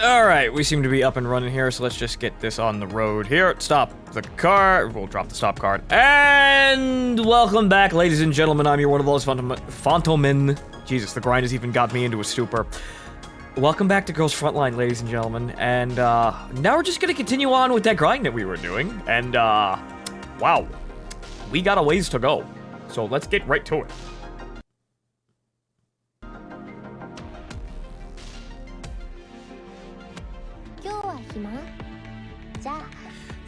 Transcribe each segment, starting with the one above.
Alright, we seem to be up and running here, so let's just get this on the road here. Stop the car. We'll drop the stop card. And welcome back, ladies and gentlemen. I'm your one of those Phantomen. Jesus, the grind has even got me into a stupor. Welcome back to Girls Frontline, ladies and gentlemen. And now we're just gonna continue on with that grind that we were doing. And wow, we got a ways to go. So let's get right to it.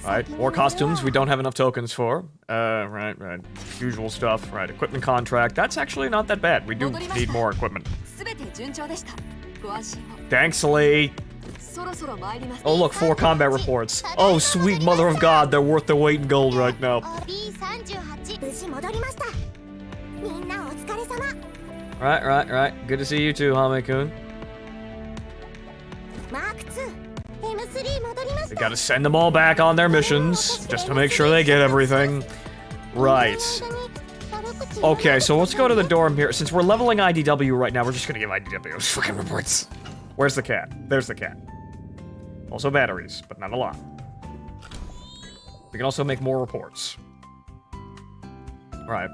Alright, more costumes we don't have enough tokens for. Right. Usual stuff. Right, equipment contract. That's actually not that bad. We do need more equipment. Thanks, Lee. Oh, look, 4 combat reports. Oh, sweet mother of God, they're worth their weight in gold right now. Right. Good to see you too, Hame-kun. We gotta send them all back on their missions, just to make sure they get everything. Right. Okay, so let's go to the dorm here. Since we're leveling IDW right now, we're just gonna give IDW fucking reports. Where's the cat? There's the cat. Also batteries, but not a lot. We can also make more reports. Right.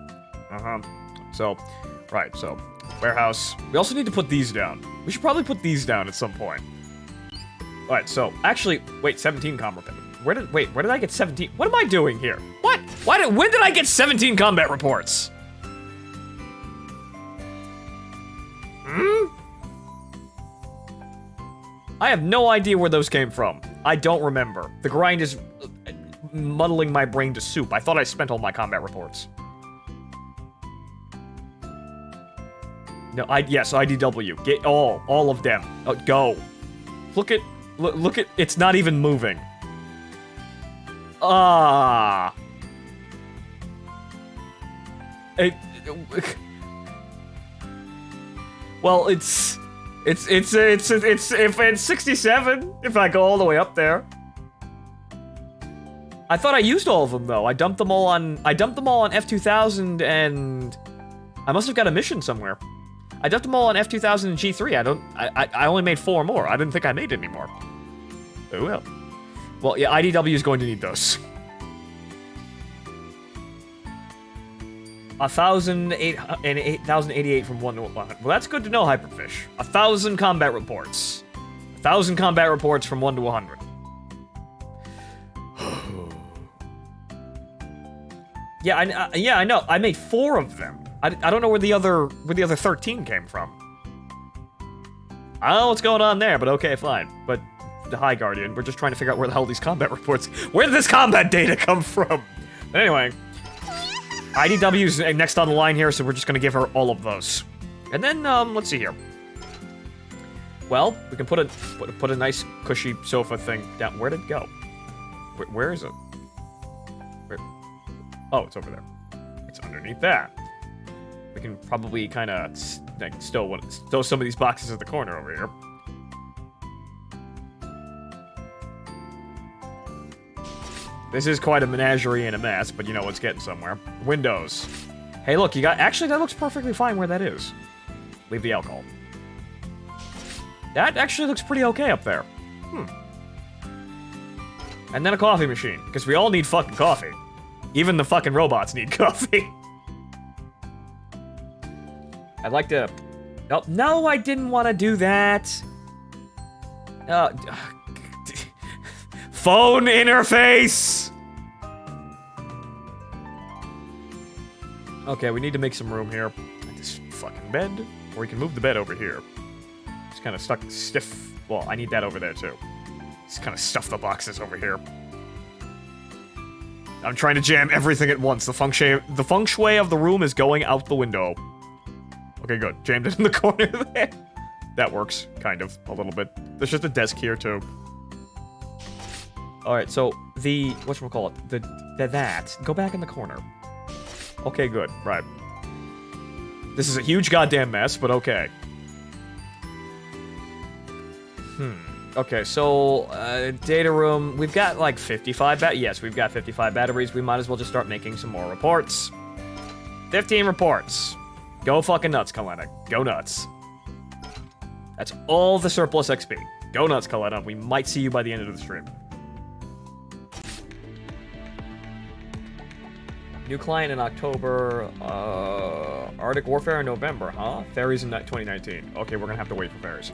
So, warehouse. We also need to put these down. We should probably put these down at some point. Alright, so, actually, wait, 17 combat reports. Where did I get 17? What am I doing here? What? When did I get 17 combat reports? I have no idea where those came from. I don't remember. The grind is muddling my brain to soup. I thought I spent all my combat reports. No, yes, IDW. Get all of them. Oh, go. Look at, it's not even moving. Well, it's if it's 67, if I go all the way up there. I thought I used all of them though. I dumped them all on F2000 and I must have got a mission somewhere. I dumped them all on F2000 and G3. I only made 4 more. I didn't think I made any more. Oh well. Well, yeah, IDW is going to need those. 1,088 from 1 to 100. Well, that's good to know, Hyperfish. 1,000 combat reports. 1,000 combat reports from 1 to 100. Yeah, I know. I made 4 of them. I don't know where the other 13 came from. I don't know what's going on there, but okay, fine. But the High Guardian, we're just trying to figure out where the hell these combat reports. Where did this combat data come from? But anyway, IDW's next on the line here, so we're just gonna give her all of those. And then let's see here. Well, we can put a nice cushy sofa thing down. Where did it go? Where is it? Where? Oh, it's over there. It's underneath that. We can probably kind of like stow some of these boxes at the corner over here. This is quite a menagerie and a mess, but you know what's getting somewhere. Windows. Hey, look, you got... Actually, that looks perfectly fine where that is. Leave the alcohol. That actually looks pretty okay up there. And then a coffee machine, because we all need fucking coffee. Even the fucking robots need coffee. I'd like to... Oh, no, I didn't want to do that. Phone interface! Okay, we need to make some room here. This fucking bed. Or we can move the bed over here. It's kind of stuck stiff. Well, I need that over there, too. Just kind of stuff the boxes over here. I'm trying to jam everything at once. The feng shui of the room is going out the window. Okay, good. Jammed it in the corner there. That works, kind of, a little bit. There's just a desk here, too. Alright, so the... whatchamacallit? Go back in the corner. Okay, good. Right. This is a huge goddamn mess, but okay. Okay, so, data room. We've got, like, 55 yes, we've got 55 batteries. We might as well just start making some more reports. 15 reports. Go fucking nuts, Kalenic. Go nuts. That's all the surplus XP. Go nuts, Coletta. We might see you by the end of the stream. New client in October. Arctic Warfare in November, huh? Fairies in 2019. Okay, we're gonna have to wait for fairies.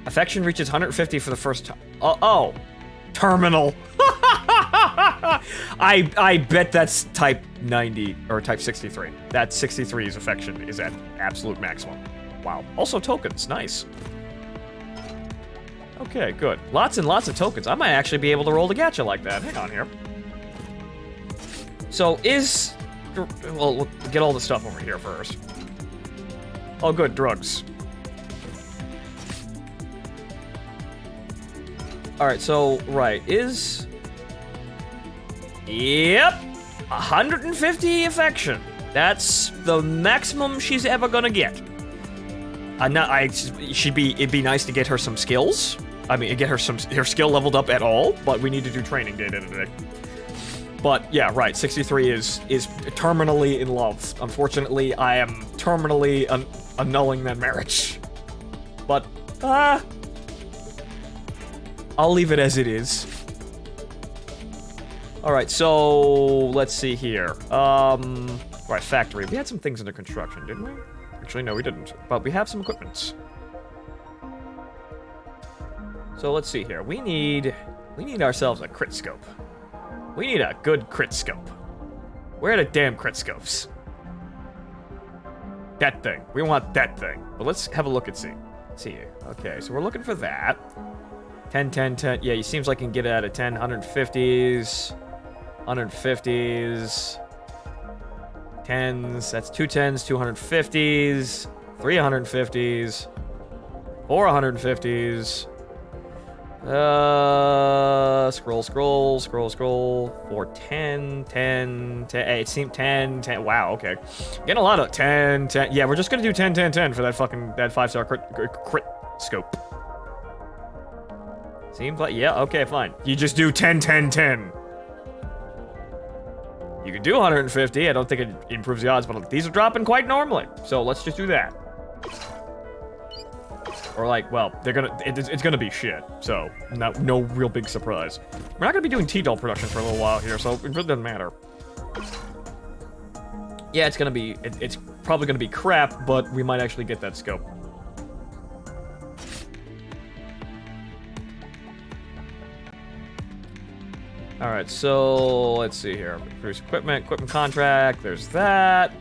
Affection reaches 150 for the first time. Oh. Terminal. I bet that's type 90 or type 63. That 63's affection is at absolute maximum. Wow. Also tokens. Nice. Okay, good. Lots and lots of tokens. I might actually be able to roll the gatcha like that. Hang on here. So is... Well, we'll get all the stuff over here first. Oh, good. Drugs. Alright, so, right. Is... Yep. 150 affection. That's the maximum she's ever gonna get. It'd be nice to get her some skills. I mean, get her her skill leveled up at all, but we need to do training data today. But yeah, right. 63 is terminally in love. Unfortunately, I am terminally annulling that marriage. But I'll leave it as it is. All right, so let's see here. Right, factory. We had some things under construction, didn't we? Actually, no, we didn't. But we have some equipment. So let's see here. We need ourselves a crit scope. We need a good crit scope. Where are the damn crit scopes? That thing. We want that thing. But let's have a look and see. Let's see here. Okay, so we're looking for that. 10, 10, 10. Yeah, he seems like he can get it out of 10. 150s. 150s. 10s. That's 2 10s, 250s. 350s. 450s. Scroll. 4, 10, 10, 10. Hey, it seemed 10, 10. Wow, okay. Getting a lot of 10, 10. Yeah, we're just gonna do 10, 10, 10 for that 5-star crit scope. Seems like, yeah, okay, fine. You just do 10, 10, 10. You can do 150. I don't think it improves the odds, but these are dropping quite normally. So let's just do that. Or like, well, it's gonna be shit. So no real big surprise. We're not gonna be doing T-doll production for a little while here, so it really doesn't matter. Yeah, it's probably gonna be crap, but we might actually get that scope. All right, so let's see here. Produce equipment contract. There's that.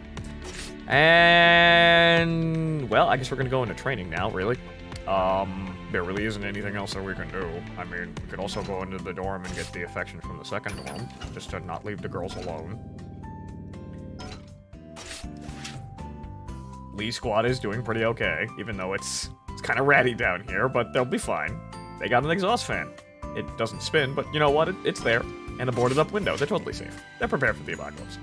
And well, I guess we're gonna go into training now, really. There really isn't anything else that we can do. I mean, we could also go into the dorm and get the affection from the second dorm, just to not leave the girls alone. Lee's squad is doing pretty okay, even though it's kind of ratty down here, but they'll be fine. They got an exhaust fan. It doesn't spin, but you know what? It's there. And a boarded up window. They're totally safe. They're prepared for the apocalypse.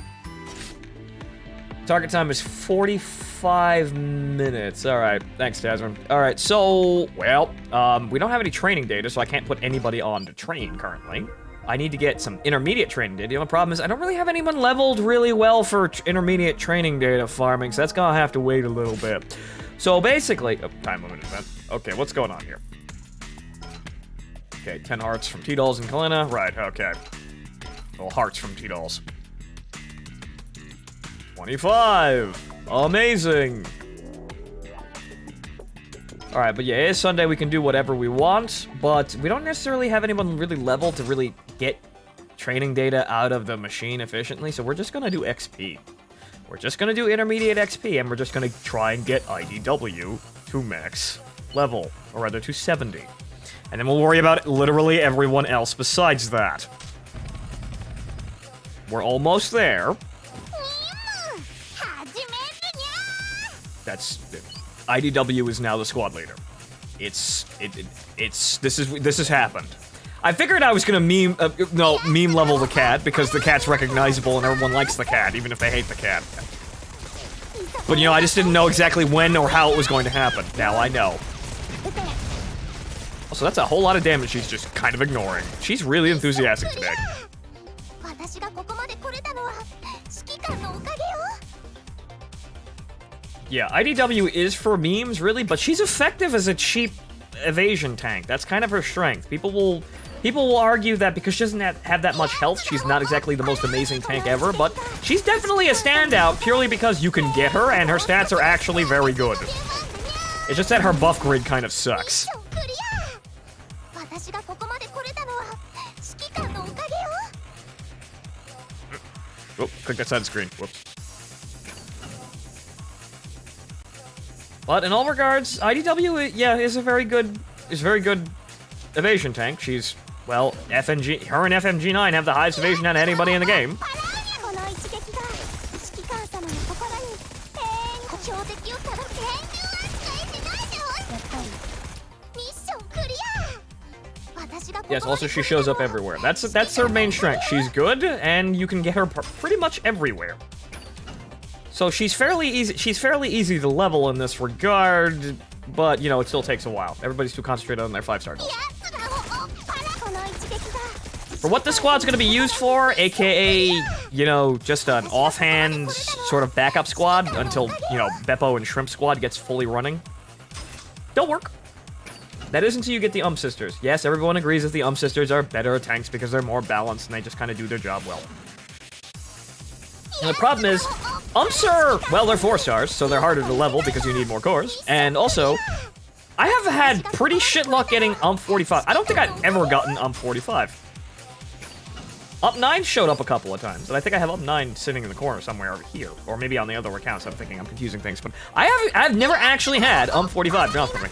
Target time is 45 minutes. All right. Thanks, Tasman. All right. So, well, we don't have any training data, so I can't put anybody on to train currently. I need to get some intermediate training data. The only problem is I don't really have anyone leveled really well for intermediate training data farming, so that's gonna have to wait a little bit. So basically, time limited event. Okay, what's going on here? Okay, 10 hearts from T-Dolls and Kalina. Right, okay. Well, hearts from T-Dolls. 25! Amazing! Alright, but yeah, it is Sunday. We can do whatever we want, but we don't necessarily have anyone really leveled to really get training data out of the machine efficiently, so we're just gonna do XP. We're just gonna do intermediate XP, and we're just gonna try and get IDW to max level, or rather to 70. And then we'll worry about literally everyone else besides that. We're almost there. That's IDW is now the squad leader. This has happened. I figured I was gonna meme level the cat because the cat's recognizable and everyone likes the cat, even if they hate the cat. But you know, I just didn't know exactly when or how it was going to happen. Now I know. So that's a whole lot of damage she's just kind of ignoring. She's really enthusiastic today. Yeah, IDW is for memes, really, but she's effective as a cheap evasion tank. That's kind of her strength. People will argue that because she doesn't have that much health, she's not exactly the most amazing tank ever, but she's definitely a standout purely because you can get her, and her stats are actually very good. It's just that her buff grid kind of sucks. Oh, click that side of the screen. Whoops. But in all regards, IDW, yeah, is a very good evasion tank. She's, well, FNG, her and FMG9 have the highest evasion out of anybody in the game. Yes, also she shows up everywhere. That's her main strength. She's good, and you can get her pretty much everywhere. So she's fairly easy to level in this regard, but, you know, it still takes a while. Everybody's too concentrated on their 5-star goals. For what this squad's gonna be used for, aka, you know, just an offhand sort of backup squad until, you know, Beppo and Shrimp squad gets fully running, don't work. That is until you get the sisters. Yes, everyone agrees that the sisters are better tanks because they're more balanced and they just kind of do their job well. And the problem is, are, well, they're 4-stars, so they're harder to level because you need more cores. And also, I have had pretty shit luck getting 45. I don't think I've ever gotten 45. 9 showed up a couple of times, and I think I have 9 sitting in the corner somewhere over here, or maybe on the other accounts. I'm thinking I'm confusing things, but I've never actually had 45 drop for me.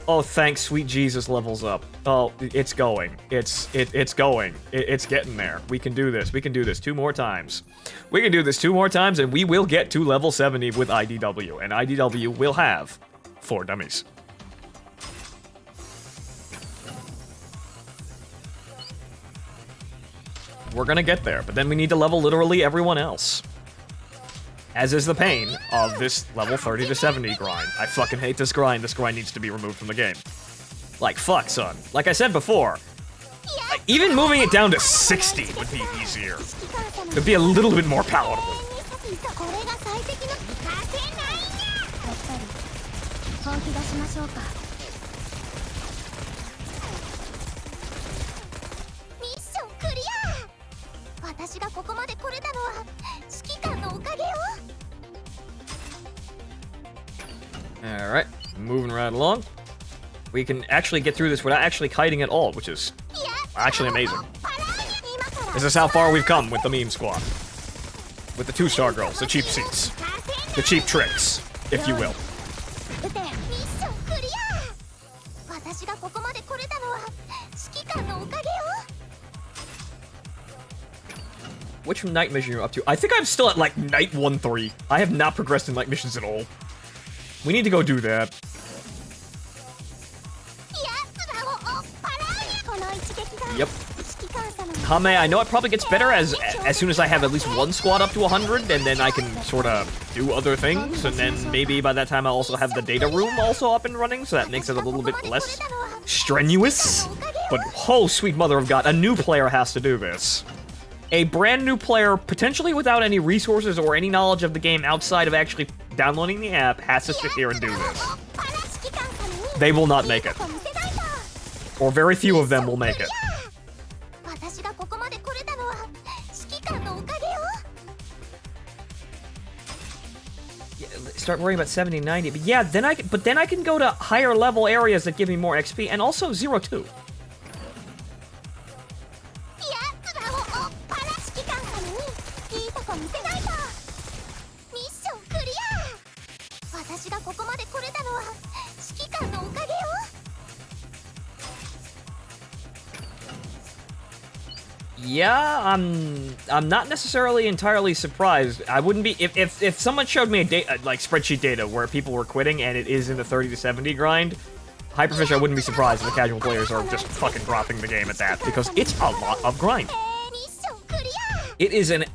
Oh, thanks, sweet Jesus levels up. Oh, it's going. It's going. It's getting there. We can do this. We can do this 2 more times. We can do this 2 more times, and we will get to level 70 with IDW, and IDW will have 4 dummies. We're gonna get there, but then we need to level literally everyone else. As is the pain of this level 30 to 70 grind. I fucking hate this grind. This grind needs to be removed from the game. Like, fuck, son. Like I said before, even moving it down to 60 would be easier. It would be a little bit more palatable. Alright, moving right along. We can actually get through this without actually kiting at all, which is actually amazing. This is how far we've come with the meme squad. With the 2-star girls, the cheap seats. The cheap tricks, if you will. Which night mission are you up to? I think I'm still at, like, night 1-3. I have not progressed in night missions at all. We need to go do that. Yep. Hame, I know it probably gets better as soon as I have at least 1 squad up to 100, and then I can sort of do other things, and then maybe by that time I'll also have the data room also up and running, so that makes it a little bit less strenuous. But, oh, sweet mother of God, a new player has to do this. A brand new player, potentially without any resources or any knowledge of the game outside of actually downloading the app, has to sit here and do this. They will not make it. Or very few of them will make it. Yeah, start worrying about 70, 90, but yeah, then I can go to higher level areas that give me more XP, and also 0-2. Yeah, I'm not necessarily entirely surprised. I wouldn't be if someone showed me a like spreadsheet data where people were quitting and it is in the 30 to 70 grind. Hyperfish, I wouldn't be surprised if the casual players are just fucking dropping the game at that because it's a lot of grind. It is an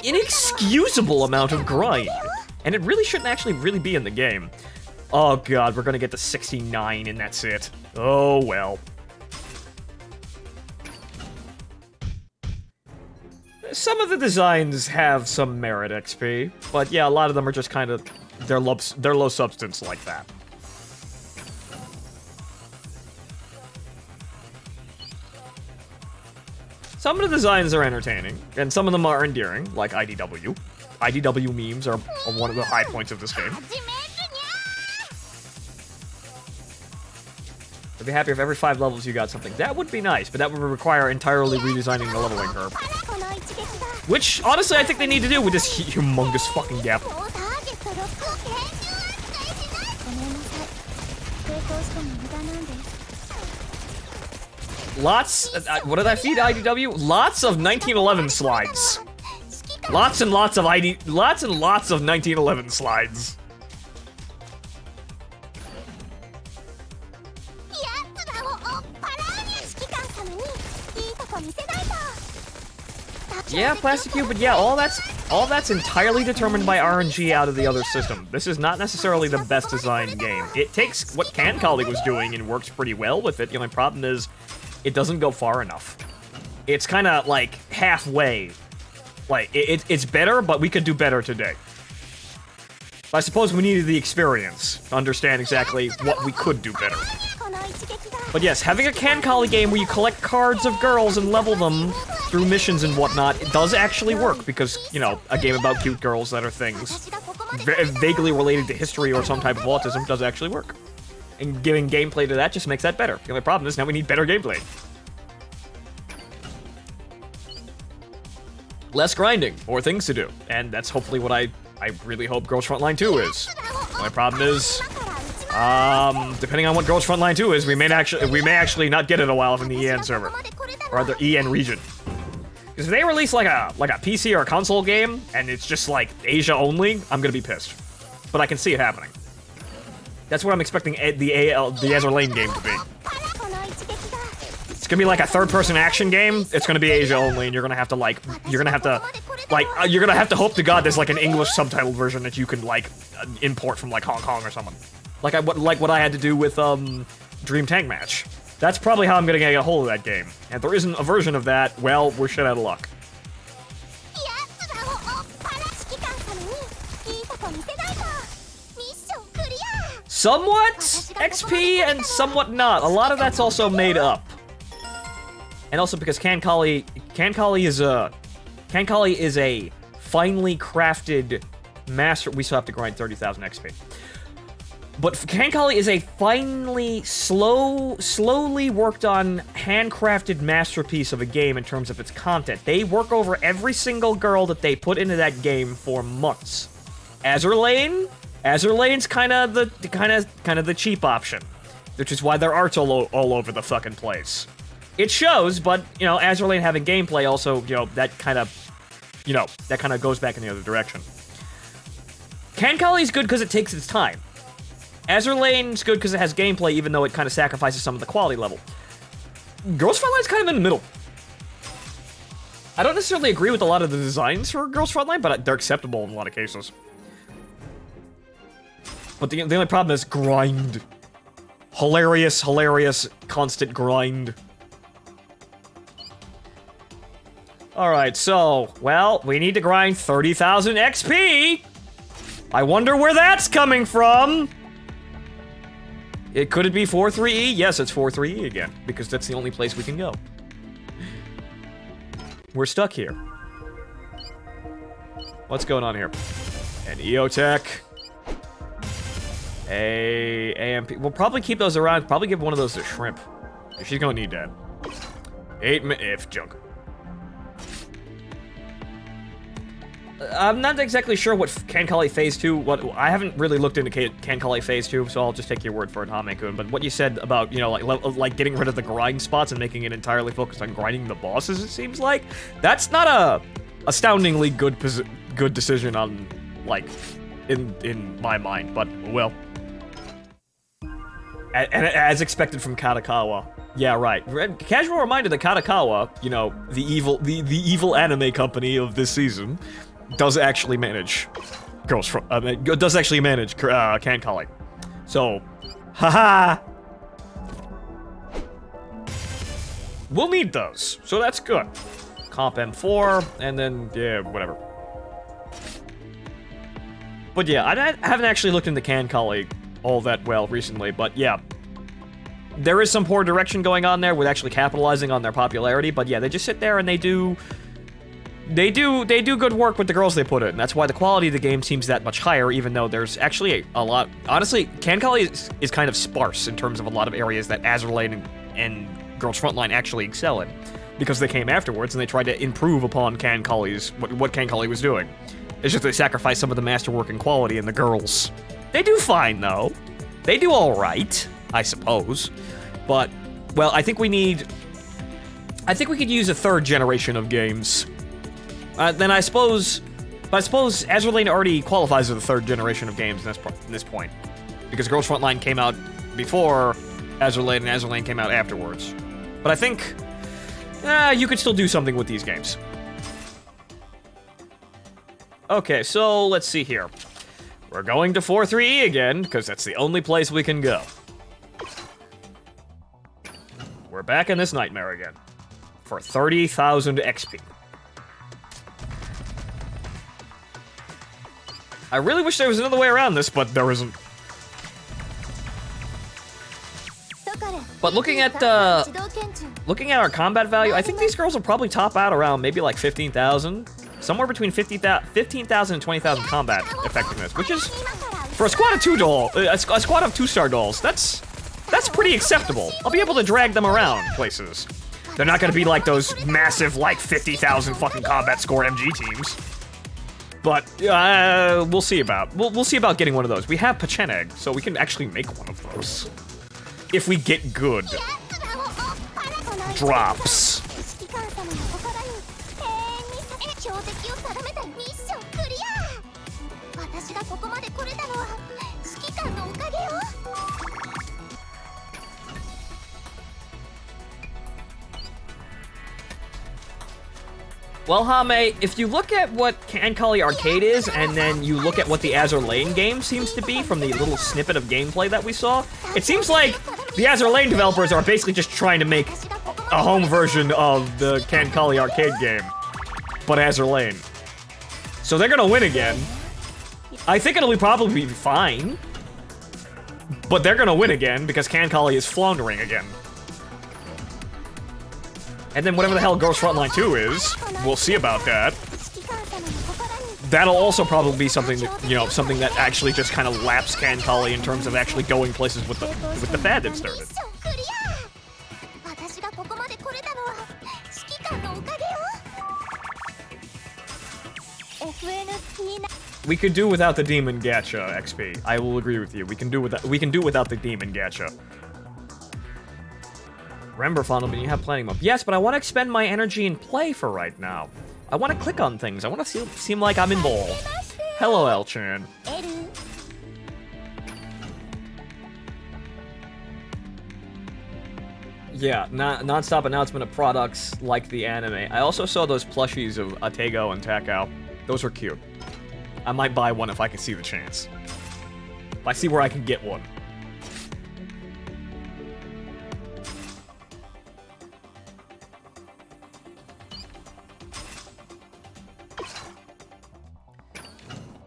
inexcusable amount of grind, and it really shouldn't actually really be in the game. Oh god, we're gonna get to 69 and that's it. Oh well. Some of the designs have some merit XP, but yeah, a lot of them are just kind of, they're low substance like that. Some of the designs are entertaining, and some of them are endearing, like IDW. IDW memes are one of the high points of this game. I'd be happy if every 5 levels you got something. That would be nice, but that would require entirely redesigning the leveling curve. Which, honestly, I think they need to do with this humongous fucking gap. Lots, what did I feed IDW? Lots of 1911 slides. Lots and lots of 1911 slides. Yeah, Plastic Cube, but yeah, all that's entirely determined by RNG out of the other system. This is not necessarily the best designed game. It takes what Cancoli was doing and works pretty well with it. The only problem is, it doesn't go far enough. It's kind of like halfway. Like, it's better, but we could do better today. I suppose we needed the experience to understand exactly what we could do better. But yes, having a Cancoli game where you collect cards of girls and level them through missions and whatnot, it does actually work, because, you know, a game about cute girls that are things vaguely related to history or some type of autism does actually work. And giving gameplay to that just makes that better. The only problem is now we need better gameplay. Less grinding, more things to do, and that's hopefully what I really hope Girls Frontline 2 is. My problem is, depending on what Girls Frontline 2 is, we may actually not get it a while from the EN server, or the EN region. Because if they release like a PC or a console game and it's just like Asia only, I'm gonna be pissed. But I can see it happening. That's what I'm expecting the Azure Lane game to be. It's gonna be like a third-person action game. It's gonna be Asia only, and you're gonna have to hope to God there's like an English subtitled version that you can like import from like Hong Kong or something. Like what I had to do with Dream Tank Match. That's probably how I'm gonna get a hold of that game. And if there isn't a version of that, well, we're shit out of luck. Somewhat XP and somewhat not. A lot of that's also made up. And also because Cancoli is a finely crafted master. We still have to grind 30,000 XP. But Cancoli is a finely, slowly worked on, handcrafted masterpiece of a game in terms of its content. They work over every single girl that they put into that game for months. Azure Lane's kind of the cheap option, which is why their art's all over the fucking place. It shows, but you know, Azure Lane having gameplay also, you know, that kind of goes back in the other direction. Cancoli's good because it takes its time. Azure Lane's good because it has gameplay, even though it kind of sacrifices some of the quality level. Girls Frontline's kind of in the middle. I don't necessarily agree with a lot of the designs for Girls Frontline, but they're acceptable in a lot of cases. But the only problem is grind. Hilarious, constant grind. Alright, so, well, we need to grind 30,000 XP! I wonder where that's coming from! Could it be 4-3E? Yes, it's 4-3E again, because that's the only place we can go. We're stuck here. What's going on here? An EOTech. A AMP. We'll probably keep those around. Probably give one of those to Shrimp. She's gonna need that. 8 if junk. I'm not exactly sure what Cancoli Phase 2, I haven't really looked into Cancoli Phase 2, so I'll just take your word for it, Hame-kun. But what you said about, you know, like getting rid of the grind spots and making it entirely focused on grinding the bosses, it seems like, that's not a astoundingly good decision on, like, in my mind, but, well. And as expected from Katakawa. Yeah, right. Casual reminder that Katakawa, you know, the evil anime company of this season, does actually manage Cancoli. So, haha. We'll need those, so that's good. comp M4, and then, yeah, whatever. But yeah, I haven't actually looked into Cancali all that well recently, but yeah. There is some poor direction going on there with actually capitalizing on their popularity, but yeah, they just sit there and they do good work with the girls they put in. That's why the quality of the game seems that much higher, even though there's actually a lot. Honestly, Cancali is kind of sparse in terms of a lot of areas that Azurlane and Girls Frontline actually excel in, because they came afterwards and they tried to improve upon Cancali's what Cancali was doing. It's just they sacrificed some of the masterwork and quality in the girls. They do fine though. They do all right, I suppose. But well, I think we could use a third generation of games. Then I suppose Azurlane already qualifies as the third generation of games in this point, because Girls Frontline came out before Azurlane and Azurlane came out afterwards. But I think you could still do something with these games. Okay, so let's see here. We're going to 4-3E again, because that's the only place we can go. We're back in this nightmare again. For 30,000 XP. I really wish there was another way around this, but there isn't. But looking at our combat value, I think these girls will probably top out around maybe like 15,000. Somewhere between 15,000 and 20,000 combat effectiveness, which is, for a squad of a squad of 2-star dolls, that's pretty acceptable. I'll be able to drag them around places. They're not gonna be like those massive, like, 50,000 fucking combat score MG teams. But, we'll see about. We'll see about getting one of those. We have Pecheneg, so we can actually make one of those. If we get good drops. Well, Hame, if you look at what Cancali Arcade is, and then you look at what the Azurlane game seems to be from the little snippet of gameplay that we saw, it seems like the Azurlane developers are basically just trying to make a home version of the Cancali Arcade game, but Azurlane. So they're gonna win again. I think it'll probably be fine, but they're gonna win again because Cancali is floundering again. And then whatever the hell Girls Frontline 2 is, we'll see about that. That'll also probably be something that, you know, something that actually just kind of laps Cancali in terms of actually going places with the fad that started. We could do without the demon gatcha XP. I will agree with you. We can do without the demon gatcha. Remember, Fondleman, you have planning mode. Yes, but I want to expend my energy in play for right now. I want to click on things. I want to seem like I'm involved. Hello, L-chan. Yeah, non-stop announcement of products like the anime. I also saw those plushies of Atego and Takao. Those were cute. I might buy one if I can see the chance. If I see where I can get one.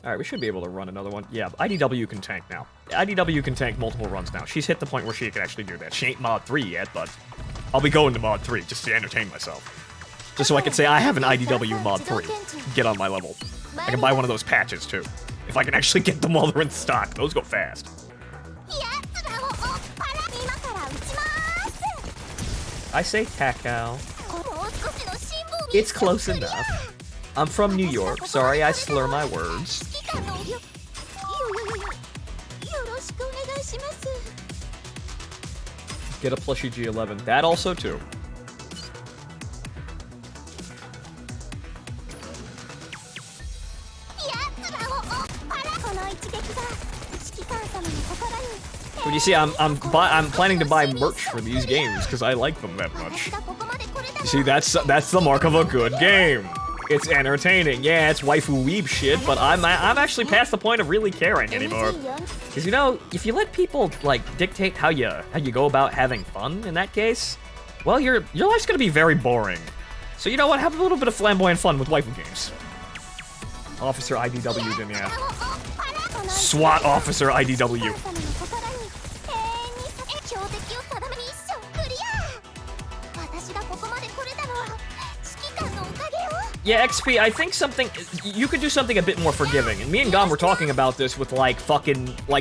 Alright, we should be able to run another one. Yeah, IDW can tank now. IDW can tank multiple runs now. She's hit the point where she can actually do that. She ain't mod 3 yet, but I'll be going to mod 3 just to entertain myself. Just so I can say I have an IDW mod 3. Get on my level. I can buy one of those patches, too. If I can actually get them while they're in stock. Those go fast. I say Takao. It's close enough. I'm from New York. Sorry, I slur my words. Get a plushie G11. That also, too. But you see, I'm planning to buy merch for these games because I like them that much. You see, that's the mark of a good game. It's entertaining. Yeah, it's waifu weeb shit, but I'm actually past the point of really caring anymore. Because, you know, if you let people, like, dictate how you go about having fun in that case, well, your life's gonna be very boring. So you know what? Have a little bit of flamboyant fun with waifu games. Officer IDW, then yeah. SWAT Officer IDW. Yeah, XP, I think you could do something a bit more forgiving. And me and Gom were talking about this with, like,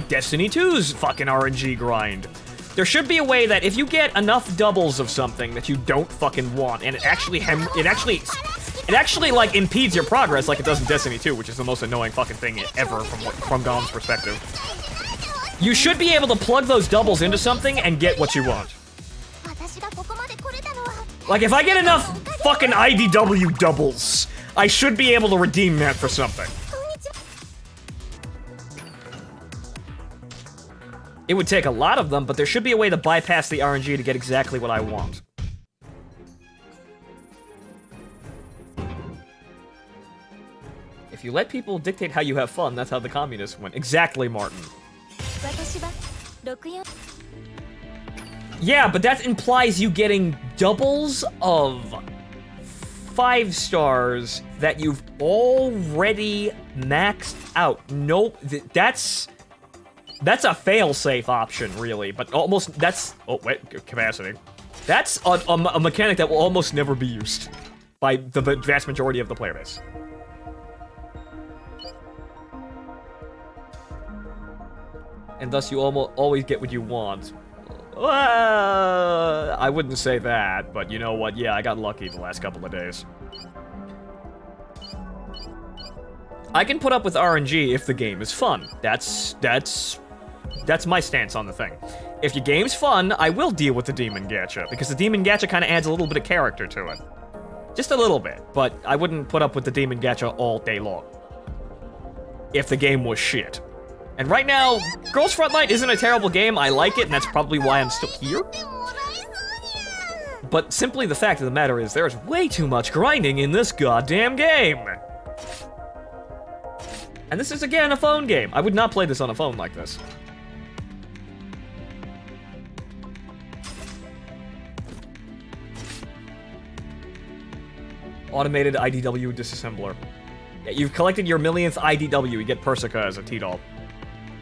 Destiny 2's fucking RNG grind. There should be a way that if you get enough doubles of something that you don't fucking want, and it actually, like, impedes your progress like it does in Destiny 2, which is the most annoying fucking thing ever from Gom's perspective. You should be able to plug those doubles into something and get what you want. Like, if I get enough fucking IDW doubles, I should be able to redeem that for something. It would take a lot of them, but there should be a way to bypass the RNG to get exactly what I want. If you let people dictate how you have fun, that's how the communists win. Exactly, Martin. Yeah, but that implies you getting doubles of 5 stars that you've already maxed out. Nope, that's a fail-safe option, really, but almost, oh, wait, capacity. That's a mechanic that will almost never be used by the vast majority of the player base. And thus you always get what you want. I wouldn't say that, but you know what? Yeah, I got lucky the last couple of days. I can put up with RNG if the game is fun. That's my stance on the thing. If your game's fun, I will deal with the demon gatcha, because the demon gatcha kind of adds a little bit of character to it. Just a little bit, but I wouldn't put up with the demon gatcha all day long. If the game was shit. And right now, Girls Frontline isn't a terrible game. I like it, and that's probably why I'm still here. But simply the fact of the matter is, there's way too much grinding in this goddamn game. And this is, again, a phone game. I would not play this on a phone like this. Automated IDW disassembler. Yeah, you've collected your millionth IDW, you get Persica as a T-doll.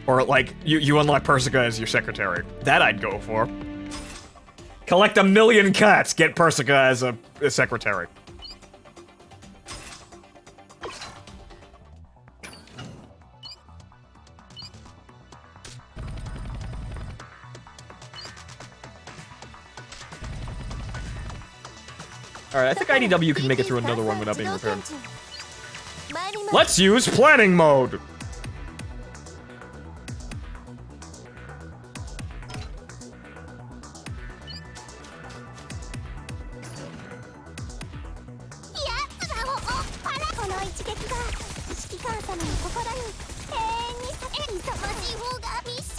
Or, like, you unlock Persica as your secretary. That I'd go for. Collect 1 million cats, get Persica as a secretary. Alright, I think IDW can make it through another one without being repaired. Let's use planning mode!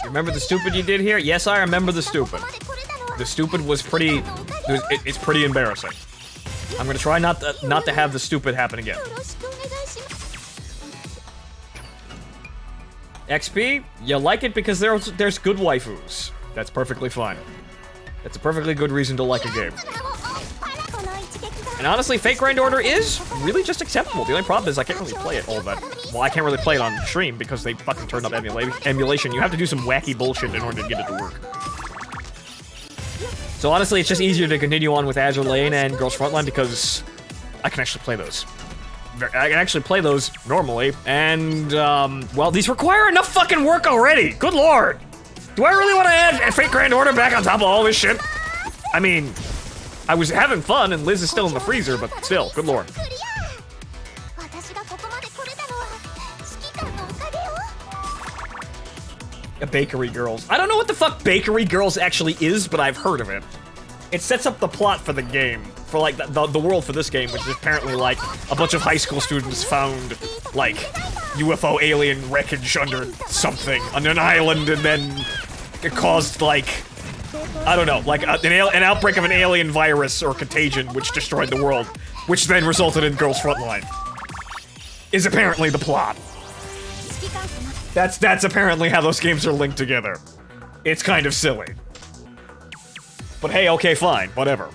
Remember the stupid you did here? Yes, I remember the stupid. The stupid was pretty... It's pretty embarrassing. I'm gonna try not to have the stupid happen again. XP, you like it because there's good waifus. That's perfectly fine. That's a perfectly good reason to like a game. And honestly, Fake Grand Order is really just acceptable. The only problem is I can't really play it all that... Well, I can't really play it on stream because they fucking turned up emulation. You have to do some wacky bullshit in order to get it to work. So honestly, it's just easier to continue on with Azure Lane and Girls Frontline because I can actually play those. I can actually play those normally, and, well, these require enough fucking work already! Good lord! Do I really want to add Fake Grand Order back on top of all this shit? I mean, I was having fun, and Liz is still in the freezer, but still, good lord. Bakery Girls. I don't know what the fuck Bakery Girls actually is, but I've heard of it. It sets up the plot for the game, for like the world for this game, which is apparently like a bunch of high school students found like UFO alien wreckage under something on an island, and then it caused like, I don't know, like an outbreak of an alien virus or contagion which destroyed the world, which then resulted in Girls Frontline. Is apparently the plot. That's apparently how those games are linked together. It's kind of silly. But hey, okay, fine, whatever.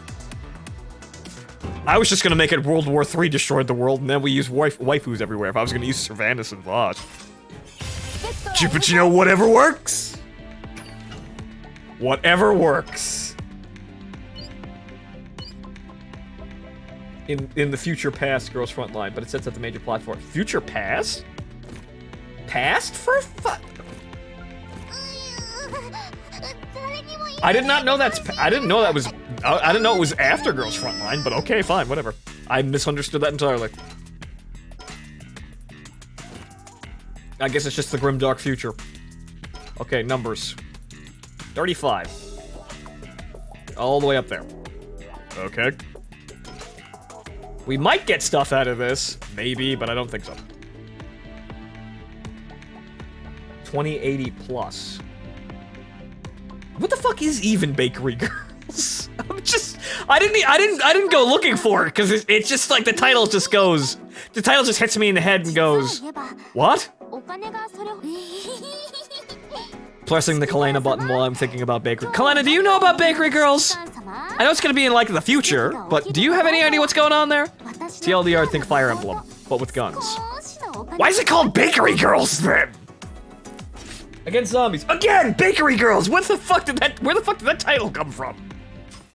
I was just gonna make it World War III destroyed the world, and then we use waifus everywhere. If I was gonna use Sylvanas and Vosh. But you know, whatever works. Whatever works. In the future past, Girls Frontline, but it sets up the major plot for it. Future past? Past for I did not know I didn't know that was. I didn't know it was after Girls Frontline, but okay, fine, whatever. I misunderstood that entirely. I guess it's just the grim dark future. Okay, numbers. 35. All the way up there. Okay. We might get stuff out of this, maybe, but I don't think so. 2080 plus. What the fuck is even Bakery Girls? I didn't go looking for it because it's just like the title just goes. The title just hits me in the head and goes, what? Pressing the Kalena button while I'm thinking about Bakery. Kalena, do you know about Bakery Girls? I know it's gonna be in like the future, but do you have any idea what's going on there? TLDR, think Fire Emblem, but with guns. Why is it called Bakery Girls then? Against zombies. Again, Bakery Girls! Where the fuck did that title come from?